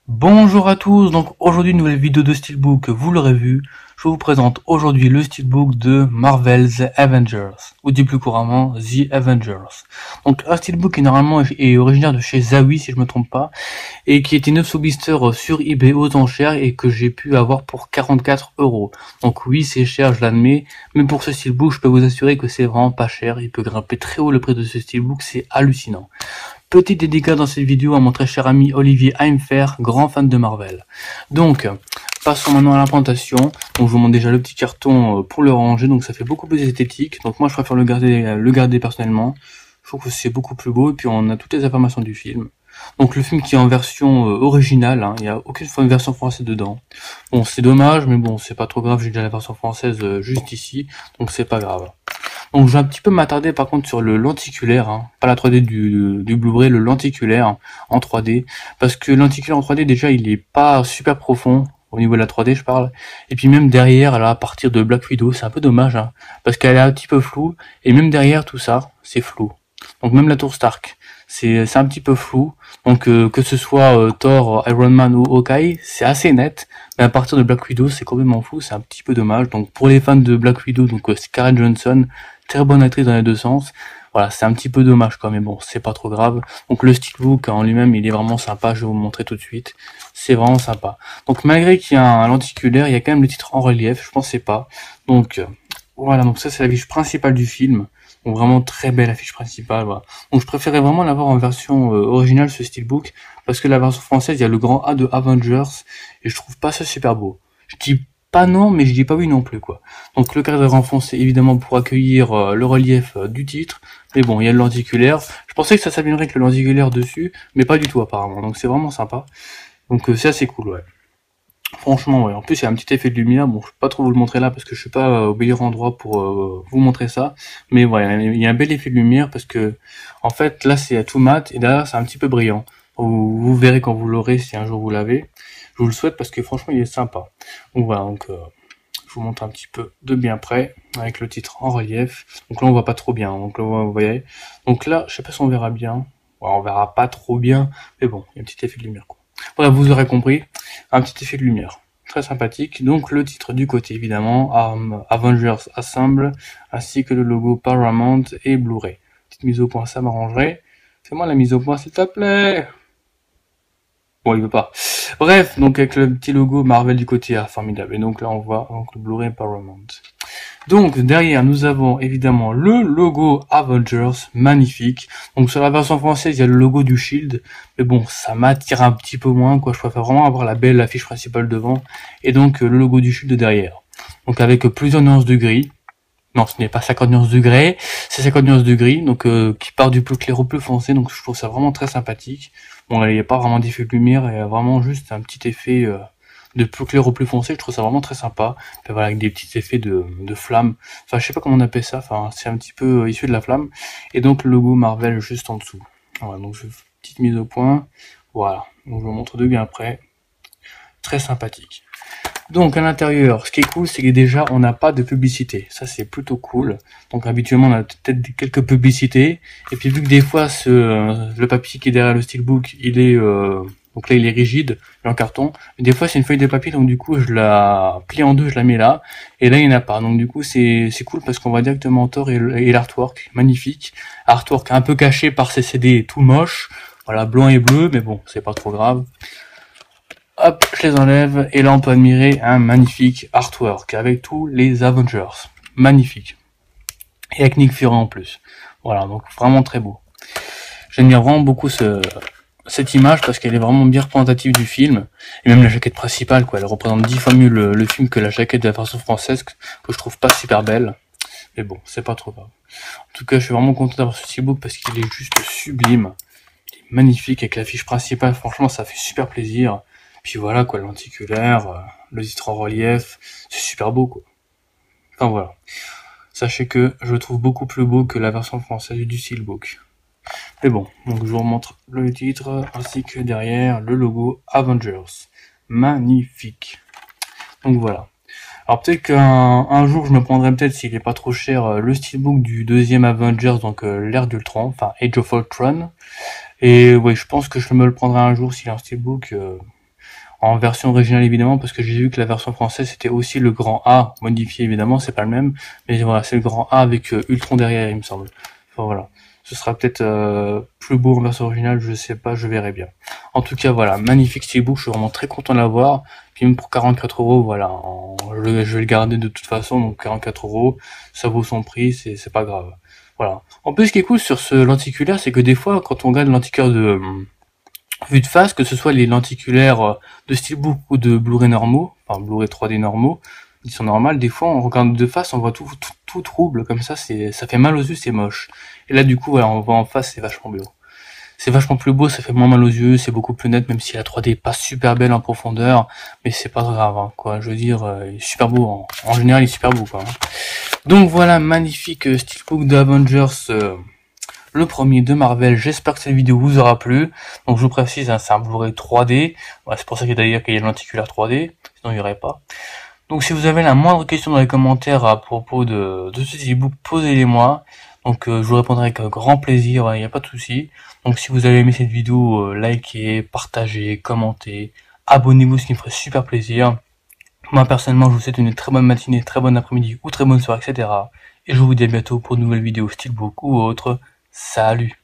Bonjour à tous, donc aujourd'hui une nouvelle vidéo de Steelbook, vous l'aurez vu, je vous présente aujourd'hui le Steelbook de Marvel's Avengers, ou dit plus couramment The Avengers. Donc un Steelbook qui normalement est originaire de chez Zawi si je me trompe pas, et qui était neuf sous blister sur eBay aux enchères et que j'ai pu avoir pour 44 €. Donc oui c'est cher, je l'admets, mais pour ce Steelbook je peux vous assurer que c'est vraiment pas cher, il peut grimper très haut le prix de ce Steelbook, c'est hallucinant. Petite dédicace dans cette vidéo à mon très cher ami Olivier Heimfer, grand fan de Marvel. Donc, passons maintenant à l'implantation. Donc, je vous montre déjà le petit carton pour le ranger, donc ça fait beaucoup plus esthétique. Donc moi, je préfère le garder personnellement. Je trouve que c'est beaucoup plus beau, et puis on a toutes les informations du film. Donc le film qui est en version originale, hein, il n'y a aucune version française dedans. Bon, c'est dommage, mais bon, c'est pas trop grave, j'ai déjà la version française juste ici, donc c'est pas grave. Donc je vais un petit peu m'attarder par contre sur le lenticulaire, hein, pas la 3D du Blu-ray, le lenticulaire en 3D, parce que le lenticulaire en 3D déjà il est pas super profond, au niveau de la 3D je parle, et puis même derrière, là, à partir de Black Widow, c'est un peu dommage, hein, parce qu'elle est un petit peu floue, et même derrière tout ça, c'est flou. Donc même la tour Stark, c'est un petit peu flou, donc que ce soit Thor, Iron Man ou Hawkeye, c'est assez net, mais à partir de Black Widow, c'est complètement flou, c'est un petit peu dommage. Donc pour les fans de Black Widow, donc Scarlett Johansson, très bonne actrice dans les deux sens. Voilà, c'est un petit peu dommage quoi, mais bon, c'est pas trop grave. Donc le steelbook en lui-même, il est vraiment sympa, je vais vous montrer tout de suite. C'est vraiment sympa. Donc malgré qu'il y a un lenticulaire, il y a quand même le titre en relief, je pensais pas. Donc voilà, donc ça c'est l'affiche principale du film. Donc vraiment très belle affiche principale, voilà. Donc je préférais vraiment l'avoir en version originale ce steelbook, parce que la version française, il y a le grand A de Avengers, et je trouve pas ça super beau. Je dis pas non, mais je dis pas oui non plus, quoi. Donc le cadre renfoncé, évidemment, pour accueillir le relief du titre. Mais bon, il y a le lenticulaire. Je pensais que ça s'alignerait avec le lenticulaire dessus, mais pas du tout apparemment. Donc c'est vraiment sympa. Donc c'est assez cool, ouais. Franchement, ouais. En plus, il y a un petit effet de lumière. Bon, je peux pas trop vous le montrer là parce que je suis pas au meilleur endroit pour vous montrer ça. Mais voilà, il y a un bel effet de lumière parce que, en fait, là, c'est tout mat et derrière, c'est un petit peu brillant. Vous verrez quand vous l'aurez si un jour vous l'avez. Je vous le souhaite parce que franchement, il est sympa. Donc voilà, donc je vous montre un petit peu de bien près avec le titre en relief. Donc là, on voit pas trop bien. Donc là, vous voyez. Donc là, je sais pas si on verra bien. Ouais, on verra pas trop bien, mais bon, il y a un petit effet de lumière, quoi. Bref, vous aurez compris, un petit effet de lumière. Très sympathique. Donc le titre du côté évidemment, Avengers Assemble, ainsi que le logo Paramount et Blu-ray. Petite mise au point, ça m'arrangerait. Fais-moi la mise au point s'il te plaît. Bon, il veut pas. Bref, donc avec le petit logo Marvel du côté, ah, formidable. Et donc là on voit donc le Blu-ray Paramount. Donc derrière nous avons évidemment le logo Avengers, magnifique. Donc sur la version française il y a le logo du Shield, mais bon ça m'attire un petit peu moins quoi. Je préfère vraiment avoir la belle affiche principale devant et donc le logo du Shield derrière. Donc avec plusieurs nuances de gris. Non, ce n'est pas 50 nuances de gris, c'est 50 nuances de gris, donc qui part du plus clair au plus foncé. Donc je trouve ça vraiment très sympathique. Bon là il n'y a pas vraiment d'effet de lumière, il y a vraiment juste un petit effet de plus clair au plus foncé, je trouve ça vraiment très sympa. Puis voilà, avec des petits effets de flamme. Enfin, je sais pas comment on appelle ça, enfin, c'est un petit peu issu de la flamme. Et donc, le logo Marvel juste en dessous. Voilà, donc petite mise au point. Voilà, donc je vous montre de bien près. Très sympathique. Donc, à l'intérieur, ce qui est cool, c'est que déjà, on n'a pas de publicité. Ça, c'est plutôt cool. Donc, habituellement, on a peut-être quelques publicités. Et puis, vu que des fois, le papier qui est derrière le steelbook, il est, donc là, il est rigide, il est en carton. Mais des fois, c'est une feuille de papier, donc du coup, je la plie en deux, je la mets là. Et là, il n'y en a pas. Donc, du coup, c'est cool parce qu'on voit directement Thor et l'artwork. Magnifique. Artwork un peu caché par ces CD tout moche. Voilà, blanc et bleu, mais bon, c'est pas trop grave. Hop, je les enlève, et là on peut admirer un magnifique artwork avec tous les Avengers. Magnifique. Et avec Nick Fury en plus. Voilà, donc vraiment très beau. J'admire vraiment beaucoup cette image parce qu'elle est vraiment bien représentative du film. Et même la jaquette principale, quoi. Elle représente 10 fois mieux le film que la jaquette de la version française que je trouve pas super belle. Mais bon, c'est pas trop grave. En tout cas, je suis vraiment content d'avoir ce steelbook parce qu'il est juste sublime. Il est magnifique avec l'affiche principale. Franchement, ça fait super plaisir. Puis voilà quoi, le lenticulaire, le titre en relief, c'est super beau quoi. Enfin voilà. Sachez que je le trouve beaucoup plus beau que la version française du steelbook. Mais bon, donc je vous remontre le titre ainsi que derrière le logo Avengers. Magnifique. Donc voilà. Alors peut-être qu'un jour je me prendrai peut-être s'il est pas trop cher le steelbook du deuxième Avengers, donc l'ère d'Ultron, enfin Age of Ultron. Et ouais, je pense que je me le prendrai un jour s'il est un steelbook. en version originale évidemment, parce que j'ai vu que la version française c'était aussi le grand A, modifié évidemment, c'est pas le même, mais voilà, c'est le grand A avec Ultron derrière il me semble. Enfin voilà, ce sera peut-être plus beau en version originale, je sais pas, je verrai bien. En tout cas voilà, magnifique steelbook, je suis vraiment très content de l'avoir, puis même pour 44 €, voilà, je vais le garder de toute façon, donc 44 €, ça vaut son prix, c'est pas grave. Voilà. En plus, ce qui est cool sur ce lenticulaire, c'est que des fois, quand on regarde le lenticulaire de vue de face, que ce soit les lenticulaires de Steelbook ou de Blu-ray normaux, enfin Blu-ray 3D normaux, ils sont normales, des fois on regarde de face, on voit tout trouble, comme ça ça fait mal aux yeux, c'est moche. Et là du coup, voilà, on voit en face, c'est vachement beau. C'est vachement plus beau, ça fait moins mal aux yeux, c'est beaucoup plus net, même si la 3D est pas super belle en profondeur, mais c'est pas grave, hein, quoi. Je veux dire, il est super beau, en général il est super beau, quoi. Donc voilà, magnifique Steelbook de Avengers, le premier de Marvel. J'espère que cette vidéo vous aura plu. Donc je vous précise, hein, c'est un Blu-ray 3D. Ouais, c'est pour ça qu'il y a le lenticulaire 3D, sinon il n'y aurait pas. Donc si vous avez la moindre question dans les commentaires à propos de ce steelbook, posez-les-moi. Donc je vous répondrai avec grand plaisir, il n'y a pas de souci. Donc si vous avez aimé cette vidéo, likez, partagez, commentez, abonnez-vous, ce qui me ferait super plaisir. Moi personnellement, je vous souhaite une très bonne matinée, très bon après-midi ou très bonne soirée, etc. Et je vous dis à bientôt pour de nouvelles vidéos steelbook ou autres. Salut!